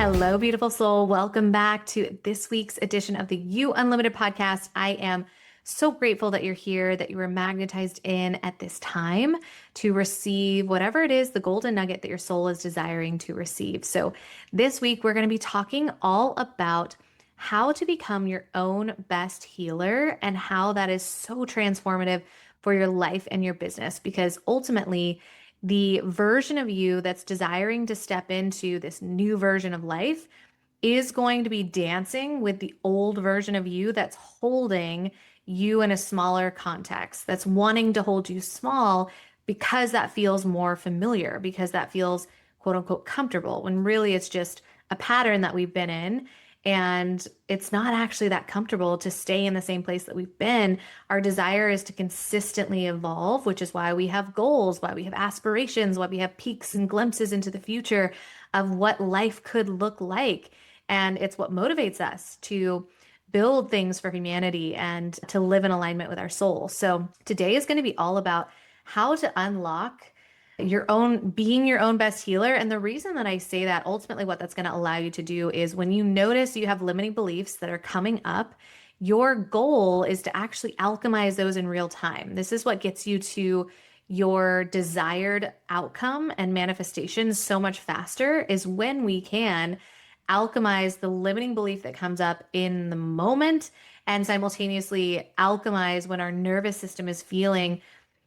Hello, beautiful soul. Welcome back to this week's edition of the You Unlimited podcast. I am so grateful that you're here, that you were magnetized in at this time to receive whatever it is, the golden nugget that your soul is desiring to receive. So, this week we're going to be talking all about how to become your own best healer and how that is so transformative for your life and your business, because ultimately, the version of you that's desiring to step into this new version of life is going to be dancing with the old version of you that's holding you in a smaller context, that's wanting to hold you small because that feels more familiar, because that feels quote unquote comfortable, when really it's just a pattern that we've been in. And it's not actually that comfortable to stay in the same place that we've been. Our desire is to consistently evolve, which is why we have goals, why we have aspirations, why we have peeks and glimpses into the future of what life could look like. And it's what motivates us to build things for humanity and to live in alignment with our soul. So today is going to be all about how to unlock being your own best healer. And the reason that I say that, ultimately what that's going to allow you to do is when you notice you have limiting beliefs that are coming up, your goal is to actually alchemize those in real time. This is what gets you to your desired outcome and manifestation so much faster, is when we can alchemize the limiting belief that comes up in the moment and simultaneously alchemize when our nervous system is feeling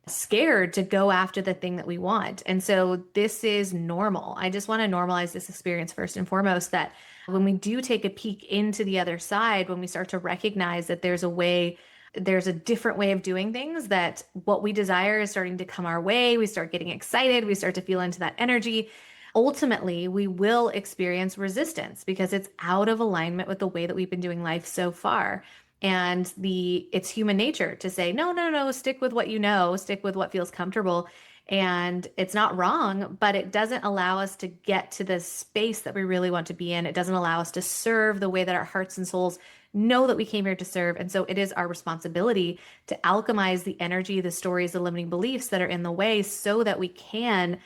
scared to go after the thing that we want. And so this is normal. I just want to normalize this experience first and foremost, that when we do take a peek into the other side, when we start to recognize that there's a different way of doing things, that what we desire is starting to come our way, we start getting excited, we start to feel into that energy. Ultimately, we will experience resistance because it's out of alignment with the way that we've been doing life so far. And it's human nature to say, no, no, no, stick with what you know, stick with what feels comfortable. And it's not wrong, but it doesn't allow us to get to the space that we really want to be in. It doesn't allow us to serve the way that our hearts and souls know that we came here to serve. And so it is our responsibility to alchemize the energy, the stories, the limiting beliefs that are in the way, so that we can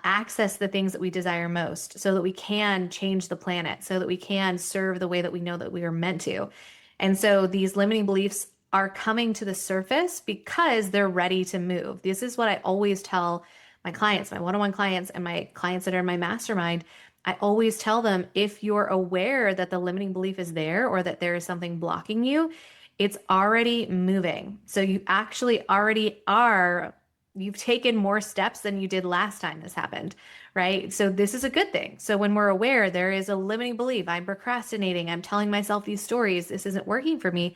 access the things that we desire most, so that we can change the planet, so that we can serve the way that we know that we are meant to. And so these limiting beliefs are coming to the surface because they're ready to move. This is what I always tell my clients, my one-on-one clients, and my clients that are in my mastermind. I always tell them, if you're aware that the limiting belief is there or that there is something blocking you, it's already moving. So you actually already are, you've taken more steps than you did last time this happened, right? So this is a good thing. So when we're aware there is a limiting belief, I'm procrastinating, I'm telling myself these stories, this isn't working for me,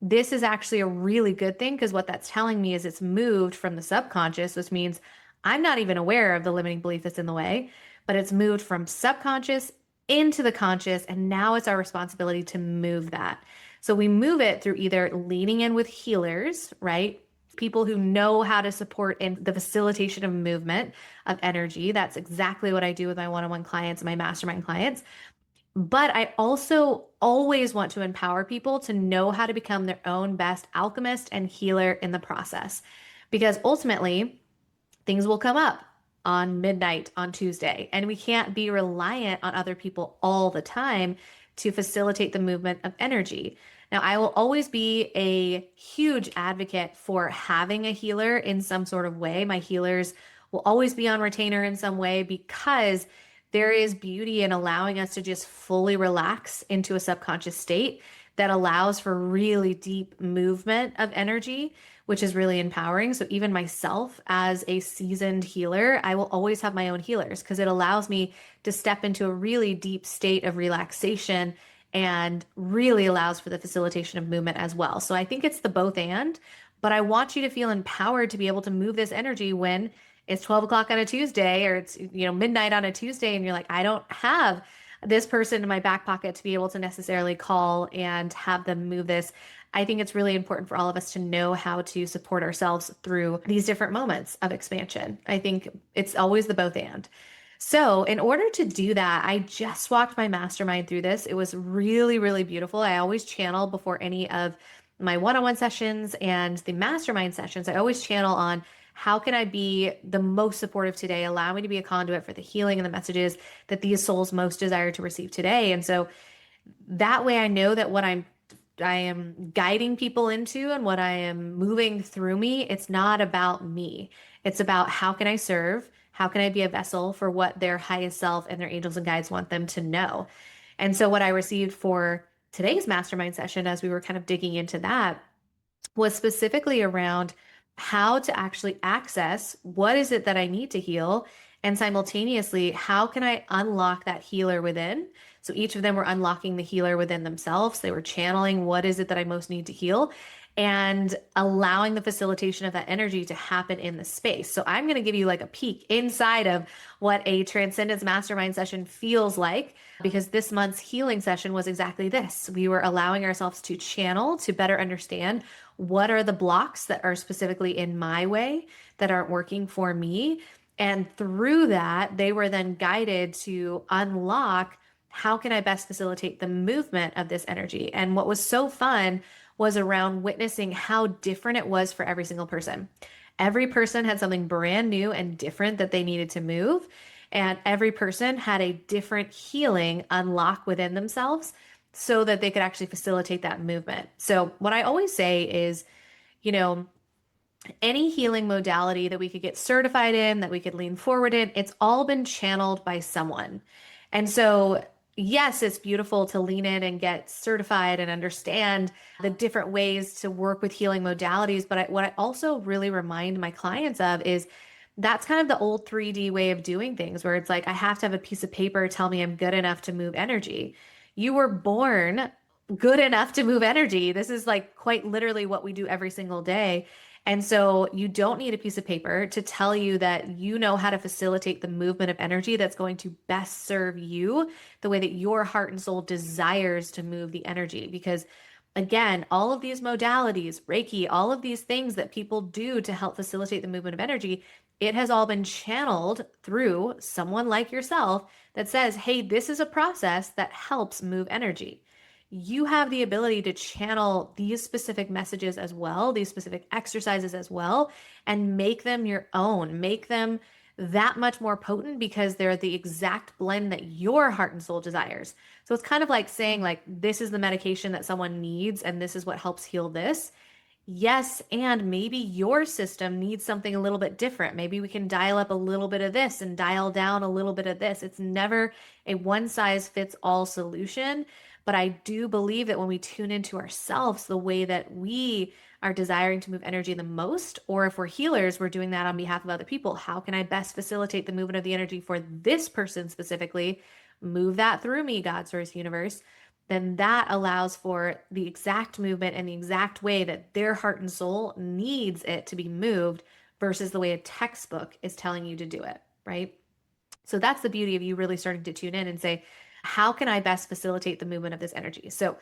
this is actually a really good thing, because what that's telling me is it's moved from the subconscious, which means I'm not even aware of the limiting belief that's in the way, but it's moved from subconscious into the conscious, and now it's our responsibility to move that. So we move it through either leaning in with healers, right? People who know how to support in the facilitation of movement of energy. That's exactly what I do with my one-on-one clients and my mastermind clients. But I also always want to empower people to know how to become their own best alchemist and healer in the process. Because ultimately, things will come up on midnight on Tuesday, and we can't be reliant on other people all the time to facilitate the movement of energy. Now, I will always be a huge advocate for having a healer in some sort of way. My healers will always be on retainer in some way, because there is beauty in allowing us to just fully relax into a subconscious state that allows for really deep movement of energy, which is really empowering. So even myself as a seasoned healer, I will always have my own healers, because it allows me to step into a really deep state of relaxation and really allows for the facilitation of movement as well. So I think it's the both and, but I want you to feel empowered to be able to move this energy when it's 12 o'clock on a Tuesday, or it's, midnight on a Tuesday, and you're like, I don't have this person in my back pocket to be able to necessarily call and have them move this. I think it's really important for all of us to know how to support ourselves through these different moments of expansion. I think it's always the both and. So in order to do that, I just walked my mastermind through this. It was really, really beautiful. I always channel before any of my one-on-one sessions and the mastermind sessions. I always channel on How can I be the most supportive today? Allow me to be a conduit for the healing and the messages that these souls most desire to receive today. And so that way I know that what I am guiding people into and what I am moving through me, it's not about me. It's about how can I serve? How can I be a vessel for what their highest self and their angels and guides want them to know? And so what I received for today's mastermind session, as we were kind of digging into that, was specifically around how to actually access what is it that I need to heal, and simultaneously, how can I unlock that healer within? So each of them were unlocking the healer within themselves. They were channeling what is it that I most need to heal and allowing the facilitation of that energy to happen in the space. So I'm going to give you like a peek inside of what a Transcendence Mastermind session feels like, because this month's healing session was exactly this. We were allowing ourselves to channel, to better understand what are the blocks that are specifically in my way that aren't working for me. And through that, they were then guided to unlock how can I best facilitate the movement of this energy. And what was so fun was around witnessing how different it was for every single person. Every person had something brand new and different that they needed to move. And every person had a different healing unlock within themselves so that they could actually facilitate that movement. So, what I always say is, you know, any healing modality that we could get certified in, that we could lean forward in, it's all been channeled by someone. And so, yes, it's beautiful to lean in and get certified and understand the different ways to work with healing modalities. But what I also really remind my clients of is that's kind of the old 3D way of doing things, where it's like, I have to have a piece of paper tell me I'm good enough to move energy. You were born good enough to move energy. This is like quite literally what we do every single day. And so you don't need a piece of paper to tell you that you know how to facilitate the movement of energy that's going to best serve you the way that your heart and soul desires to move the energy. Because again, all of these modalities, Reiki, all of these things that people do to help facilitate the movement of energy, it has all been channeled through someone like yourself that says, hey, this is a process that helps move energy. You have the ability to channel these specific messages as well, these specific exercises as well, and make them your own, make them that much more potent because they're the exact blend that your heart and soul desires. So it's kind of like saying, like, this is the medication that someone needs and this is what helps heal this. Yes, and maybe your system needs something a little bit different. Maybe we can dial up a little bit of this and dial down a little bit of this. It's never a one size fits all solution. But I do believe that when we tune into ourselves, the way that we are desiring to move energy the most, or if we're healers, we're doing that on behalf of other people. How can I best facilitate the movement of the energy for this person specifically? Move that through me, God, Source, Universe. Then that allows for the exact movement and the exact way that their heart and soul needs it to be moved versus the way a textbook is telling you to do it, right? So that's the beauty of you really starting to tune in and say, how can I best facilitate the movement of this energy? So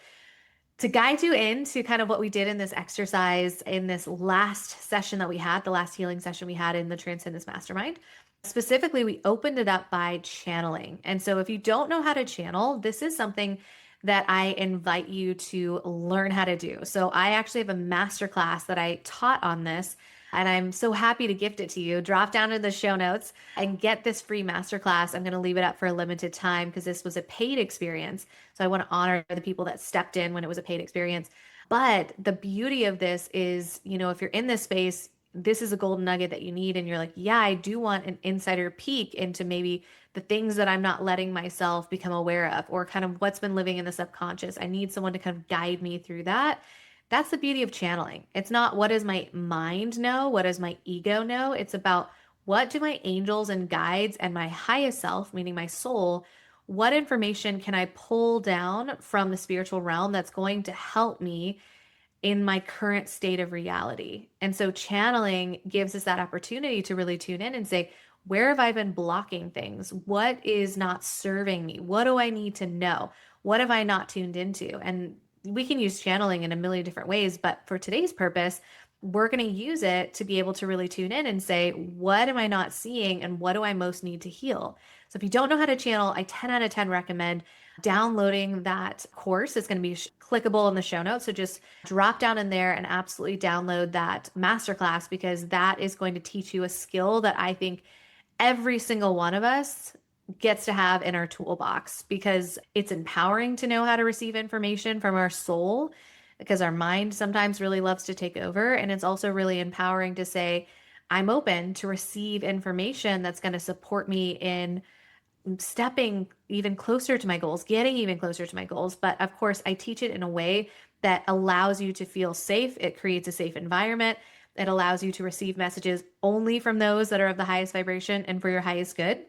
to guide you into kind of what we did in this exercise in this last session that we had, the last healing session we had in the Transcendence Mastermind, specifically, we opened it up by channeling. And so if you don't know how to channel, this is something that I invite you to learn how to do. So I actually have a masterclass that I taught on this, and I'm so happy to gift it to you. Drop down in the show notes and get this free masterclass. I'm going to leave it up for a limited time because this was a paid experience. So I want to honor the people that stepped in when it was a paid experience. But the beauty of this is, if you're in this space, this is a golden nugget that you need. And you're like, yeah, I do want an insider peek into maybe the things that I'm not letting myself become aware of, or kind of what's been living in the subconscious. I need someone to kind of guide me through that. That's the beauty of channeling. It's not what does my mind know? What does my ego know? It's about what do my angels and guides and my highest self, meaning my soul, what information can I pull down from the spiritual realm that's going to help me in my current state of reality? And so channeling gives us that opportunity to really tune in and say, where have I been blocking things? What is not serving me? What do I need to know? What have I not tuned into? And we can use channeling in a million different ways, but for today's purpose, we're going to use it to be able to really tune in and say, what am I not seeing and what do I most need to heal? So if you don't know how to channel, I 10 out of 10 recommend downloading that course. It's going to be clickable in the show notes. So just drop down in there and absolutely download that masterclass, because that is going to teach you a skill that I think every single one of us gets to have in our toolbox, because it's empowering to know how to receive information from our soul, because our mind sometimes really loves to take over. And it's also really empowering to say, I'm open to receive information that's going to support me in stepping even closer to my goals, getting even closer to my goals. But of course, I teach it in a way that allows you to feel safe. It creates a safe environment. It allows you to receive messages only from those that are of the highest vibration and for your highest good.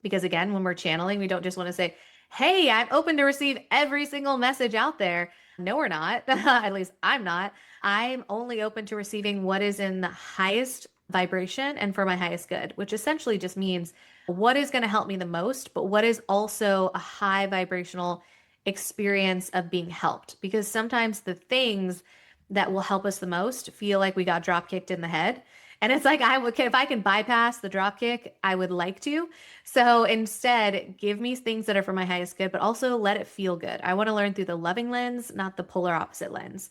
Because again, when we're channeling, we don't just want to say, hey, I'm open to receive every single message out there. No, we're not. At least I'm not. I'm only open to receiving what is in the highest vibration and for my highest good, which essentially just means what is going to help me the most, but what is also a high vibrational experience of being helped. Because sometimes the things that will help us the most feel like we got drop kicked in the head. And it's like, if I can bypass the drop kick, I would like to. So instead, give me things that are for my highest good, but also let it feel good. I want to learn through the loving lens, not the polar opposite lens,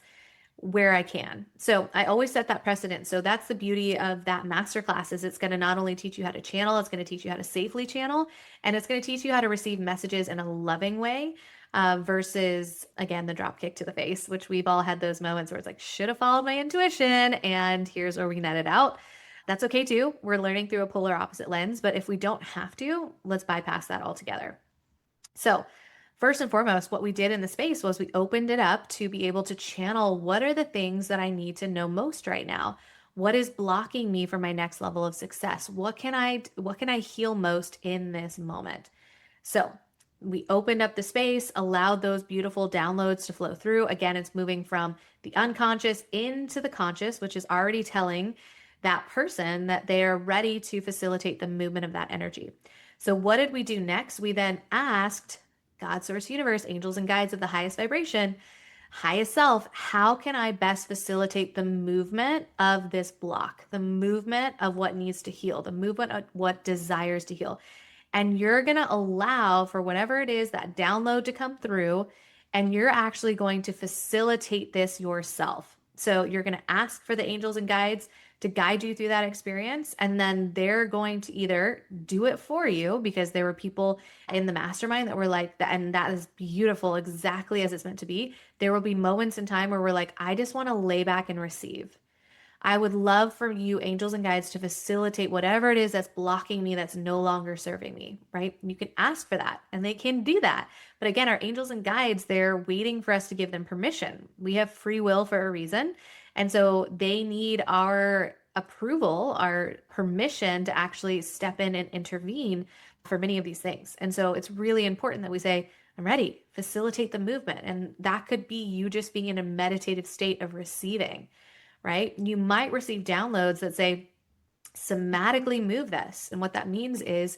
where I can. So I always set that precedent. So that's the beauty of that masterclass, is it's going to not only teach you how to channel, it's going to teach you how to safely channel, and it's going to teach you how to receive messages in a loving way. Versus, again, the drop kick to the face, which we've all had those moments where it's like, should have followed my intuition, and here's where we net it out. That's okay too. We're learning through a polar opposite lens, but if we don't have to, let's bypass that altogether. So, first and foremost, what we did in the space was we opened it up to be able to channel what are the things that I need to know most right now. What is blocking me from my next level of success? What can I heal most in this moment? So, we opened up the space, allowed those beautiful downloads to flow through. Again, it's moving from the unconscious into the conscious, which is already telling that person that they are ready to facilitate the movement of that energy. So what did we do next? We then asked God, source, universe, angels and guides of the highest vibration, highest self, how can I best facilitate the movement of this block, the movement of what needs to heal, the movement of what desires to heal? And you're going to allow for whatever it is, that download to come through, and you're actually going to facilitate this yourself. So you're going to ask for the angels and guides to guide you through that experience, and then they're going to either do it for you, because there were people in the mastermind that were like that, and that is beautiful, exactly as it's meant to be. There will be moments in time where we're like, I just want to lay back and receive. I would love for you, angels and guides, to facilitate whatever it is that's blocking me, that's no longer serving me, right? You can ask for that, and they can do that. But again, our angels and guides, they're waiting for us to give them permission. We have free will for a reason. And so they need our approval, our permission to actually step in and intervene for many of these things. And so it's really important that we say, I'm ready, facilitate the movement. And that could be you just being in a meditative state of receiving, right? You might receive downloads that say, somatically move this. And what that means is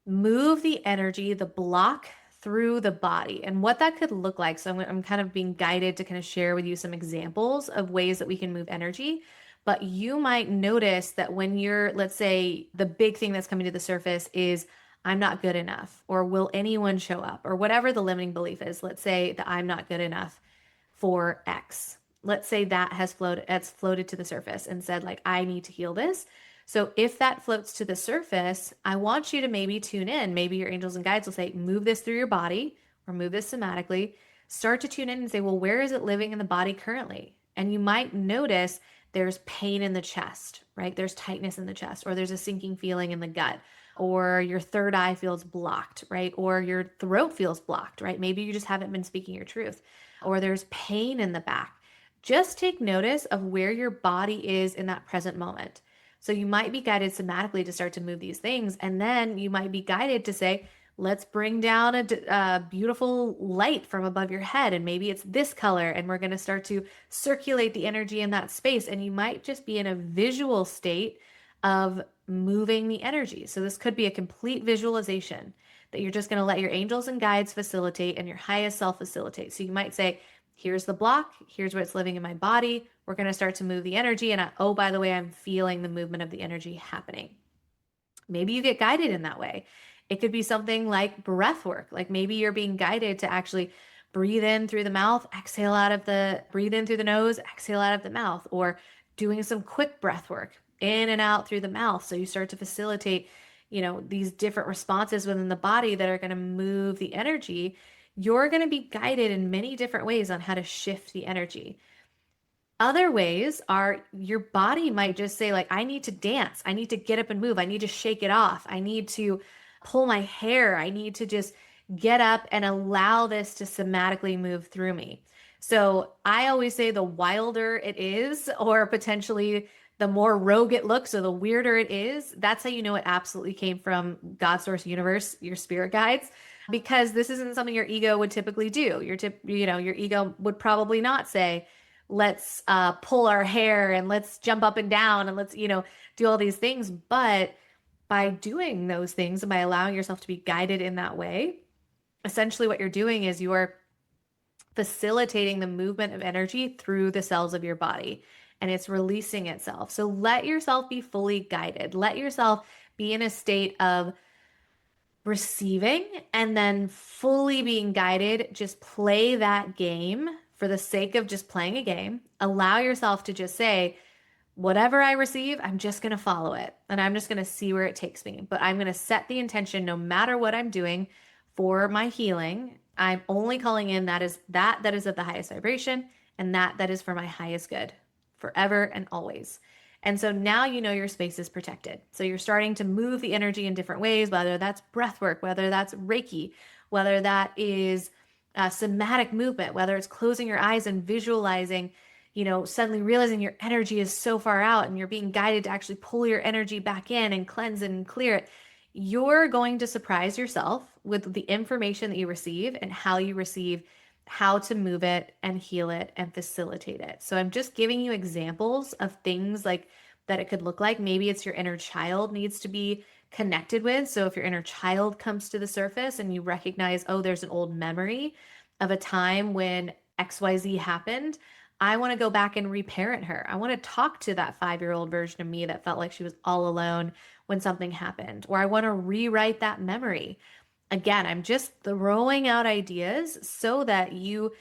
move the energy, the block through the body, and what that could look like. So I'm kind of being guided to kind of share with you some examples of ways that we can move energy. But you might notice that when you're, let's say, the big thing that's coming to the surface is, I'm not good enough, or will anyone show up, or whatever the limiting belief is. Let's say that I'm not good enough for X. Let's say that has floated to the surface and said, like, I need to heal this. So if that floats to the surface, I want you to maybe tune in. Maybe your angels and guides will say, move this through your body, or move this somatically. Start to tune in and say, well, where is it living in the body currently? And you might notice there's pain in the chest, right? There's tightness in the chest, or there's a sinking feeling in the gut, or your third eye feels blocked, right? Or your throat feels blocked, right? Maybe you just haven't been speaking your truth, or there's pain in the back. Just take notice of where your body is in that present moment. So you might be guided somatically to start to move these things. And then you might be guided to say, let's bring down a beautiful light from above your head. And maybe it's this color. And we're going to start to circulate the energy in that space. And you might just be in a visual state of moving the energy. So this could be a complete visualization that you're just going to let your angels and guides facilitate and your highest self facilitate. So you might say, here's the block, here's what's living in my body. We're going to start to move the energy. And oh, by the way, I'm feeling the movement of the energy happening. Maybe you get guided in that way. It could be something like breath work. Like maybe you're being guided to actually breathe in through the mouth, breathe in through the nose, exhale out of the mouth, or doing some quick breath work in and out through the mouth. So you start to facilitate, these different responses within the body that are going to move the energy. You're going to be guided in many different ways on how to shift the energy. Other ways are your body might just say, like, I need to dance. I need to get up and move. I need to shake it off. I need to pull my hair. I need to just get up and allow this to somatically move through me. So I always say the wilder it is, or potentially the more rogue it looks, or the weirder it is, that's how you know it absolutely came from God, source, universe, your spirit guides, because this isn't something your ego would typically do. Your ego would probably not say, let's pull our hair and let's jump up and down and let's, do all these things. But by doing those things and by allowing yourself to be guided in that way, essentially what you're doing is you're facilitating the movement of energy through the cells of your body, and it's releasing itself. So let yourself be fully guided. Let yourself be in a state of receiving and then fully being guided. Just play that game for the sake of just playing a game. Allow yourself to just say, whatever I receive, I'm just going to follow it and I'm just going to see where it takes me. But I'm going to set the intention no matter what I'm doing for my healing. I'm only calling in that is of the highest vibration, and that is for my highest good forever and always. And so now you know your space is protected. So you're starting to move the energy in different ways, whether that's breath work, whether that's Reiki, whether that is somatic movement, whether it's closing your eyes and visualizing, suddenly realizing your energy is so far out and you're being guided to actually pull your energy back in and cleanse it and clear it. You're going to surprise yourself with the information that you receive and how you receive, how to move it and heal it and facilitate it. So I'm just giving you examples of things like that it could look like. Maybe it's your inner child needs to be connected with. So if your inner child comes to the surface and you recognize, oh, there's an old memory of a time when XYZ happened, I want to go back and reparent her. I want to talk to that 5-year-old version of me that felt like she was all alone when something happened, or I want to rewrite that memory. Again, I'm just throwing out ideas so that you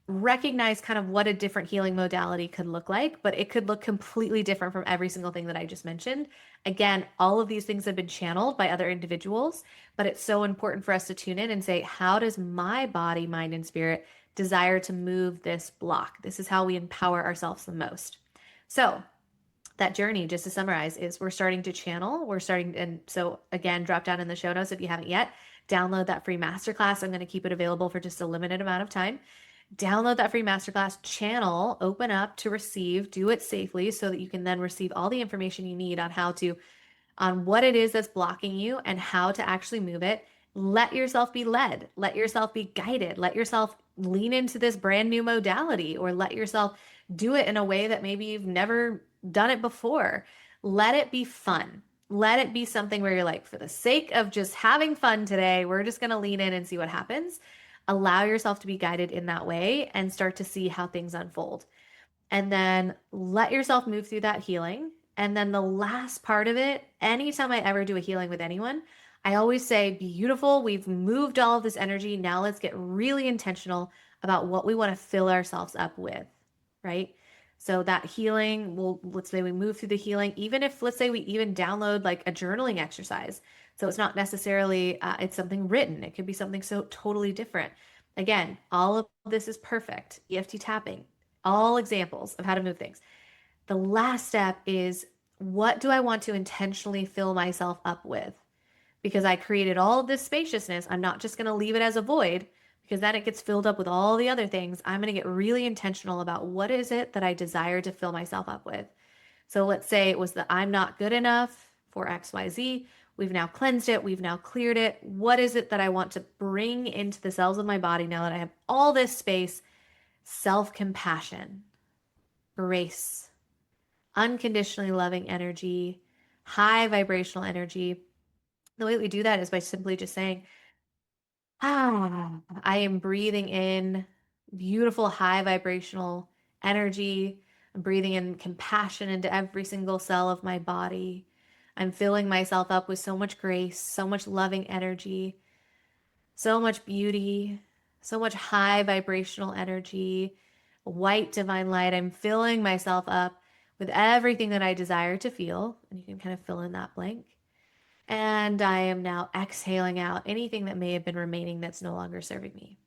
recognize kind of what a different healing modality could look like, but it could look completely different from every single thing that I just mentioned. Again, all of these things have been channeled by other individuals, but it's so important for us to tune in and say, how does my body, mind, and spirit desire to move this block? This is how we empower ourselves the most. So that journey, just to summarize, is we're starting to channel. And so again, drop down in the show notes if you haven't yet. Download that free masterclass. I'm going to keep it available for just a limited amount of time. Download that free masterclass, channel, open up to receive, do it safely so that you can then receive all the information you need on what it is that's blocking you and how to actually move it. Let yourself be led, let yourself be guided, let yourself lean into this brand new modality, or let yourself do it in a way that maybe you've never done it before. Let it be fun. Let it be something where you're like, for the sake of just having fun today, we're just going to lean in and see what happens. Allow yourself to be guided in that way and start to see how things unfold. And then let yourself move through that healing. And then the last part of it, anytime I ever do a healing with anyone, I always say, beautiful, we've moved all of this energy. Now let's get really intentional about what we want to fill ourselves up with, right? So that healing, let's say we move through the healing, even if, let's say we even download like a journaling exercise. So it's not necessarily, it's something written. It could be something so totally different. Again, all of this is perfect. EFT tapping, all examples of how to move things. The last step is, what do I want to intentionally fill myself up with? Because I created all of this spaciousness. I'm not just going to leave it as a void, because then it gets filled up with all the other things. I'm going to get really intentional about what is it that I desire to fill myself up with. So let's say it was that I'm not good enough for XYZ. We've now cleansed it. We've now cleared it. What is it that I want to bring into the cells of my body now that I have all this space? Self-compassion, grace, unconditionally loving energy, high vibrational energy. The way we do that is by simply just saying, I am breathing in beautiful, high vibrational energy. I'm breathing in compassion into every single cell of my body. I'm filling myself up with so much grace, so much loving energy, so much beauty, so much high vibrational energy, white divine light. I'm filling myself up with everything that I desire to feel. And you can kind of fill in that blank. And I am now exhaling out anything that may have been remaining that's no longer serving me.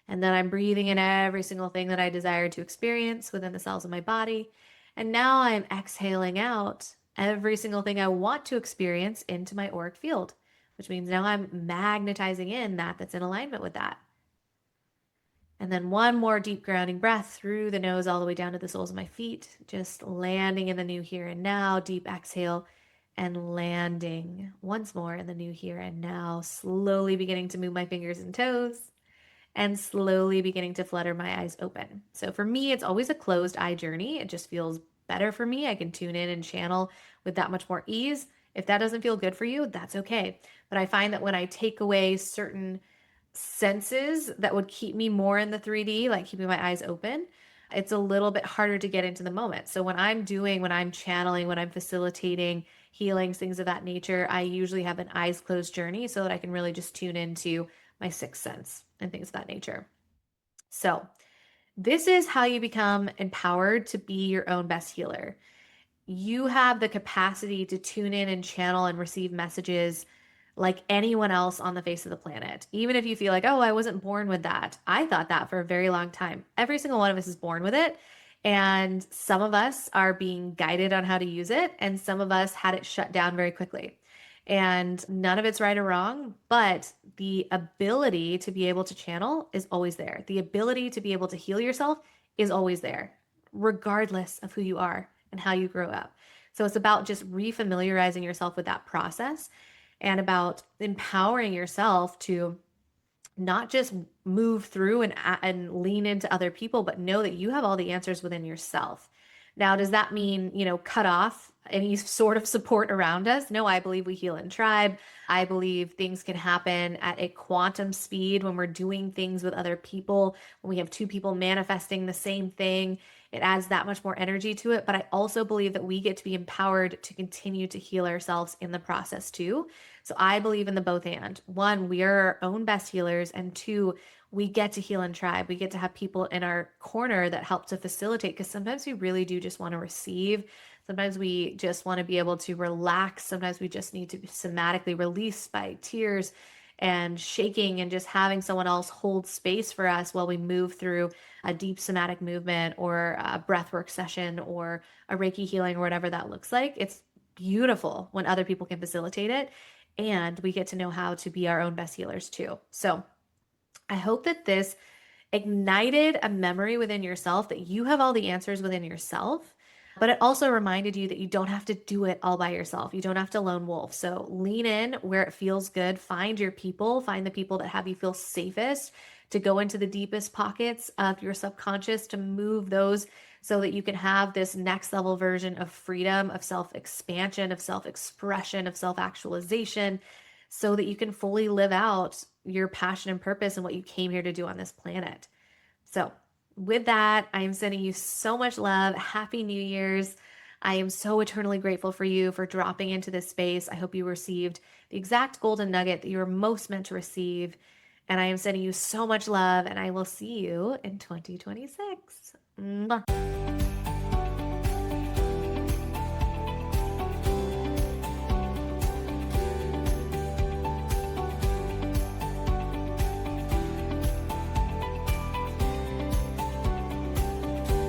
And then I'm breathing in every single thing that I desire to experience within the cells of my body. And now I'm exhaling out every single thing I want to experience into my auric field, which means now I'm magnetizing in that's in alignment with that. And then one more deep grounding breath through the nose all the way down to the soles of my feet, just landing in the new here and now. Deep exhale and landing once more in the new here and now, slowly beginning to move my fingers and toes and slowly beginning to flutter my eyes open. So for me, it's always a closed eye journey. It just feels better for me. I can tune in and channel with that much more ease. If that doesn't feel good for you, that's okay. But I find that when I take away certain senses that would keep me more in the 3D, like keeping my eyes open, it's a little bit harder to get into the moment. So when I'm channeling, when I'm facilitating healings, things of that nature, I usually have an eyes closed journey so that I can really just tune into my sixth sense and things of that nature. So this is how you become empowered to be your own best healer. You have the capacity to tune in and channel and receive messages like anyone else on the face of the planet. Even if you feel like, oh, I wasn't born with that. I thought that for a very long time. Every single one of us is born with it. And some of us are being guided on how to use it, and some of us had it shut down very quickly. And none of it's right or wrong, but the ability to be able to channel is always there. The ability to be able to heal yourself is always there, regardless of who you are and how you grow up. So it's about just refamiliarizing yourself with that process and about empowering yourself to not just move through and lean into other people, but know that you have all the answers within yourself. Now, does that mean, cut off any sort of support around us? No, I believe we heal in tribe. I believe things can happen at a quantum speed when we're doing things with other people. When we have two people manifesting the same thing, it adds that much more energy to it. But I also believe that we get to be empowered to continue to heal ourselves in the process too. So I believe in the both and. One, we are our own best healers. And two, we get to heal in tribe. We get to have people in our corner that help to facilitate, because sometimes we really do just want to receive. Sometimes we just want to be able to relax. Sometimes we just need to be somatically released by tears and shaking and just having someone else hold space for us while we move through a deep somatic movement or a breathwork session or a Reiki healing or whatever that looks like. It's beautiful when other people can facilitate it, and we get to know how to be our own best healers too. So I hope that this ignited a memory within yourself that you have all the answers within yourself. But it also reminded you that you don't have to do it all by yourself. You don't have to lone wolf. So lean in where it feels good. Find your people, find the people that have you feel safest to go into the deepest pockets of your subconscious, to move those so that you can have this next level version of freedom, of self expansion, of self expression, of self actualization, so that you can fully live out your passion and purpose and what you came here to do on this planet. So with that, I am sending you so much love. Happy New Year's. I am so eternally grateful for you for dropping into this space. I hope you received the exact golden nugget that you were most meant to receive. And I am sending you so much love, and I will see you in 2026. Mwah.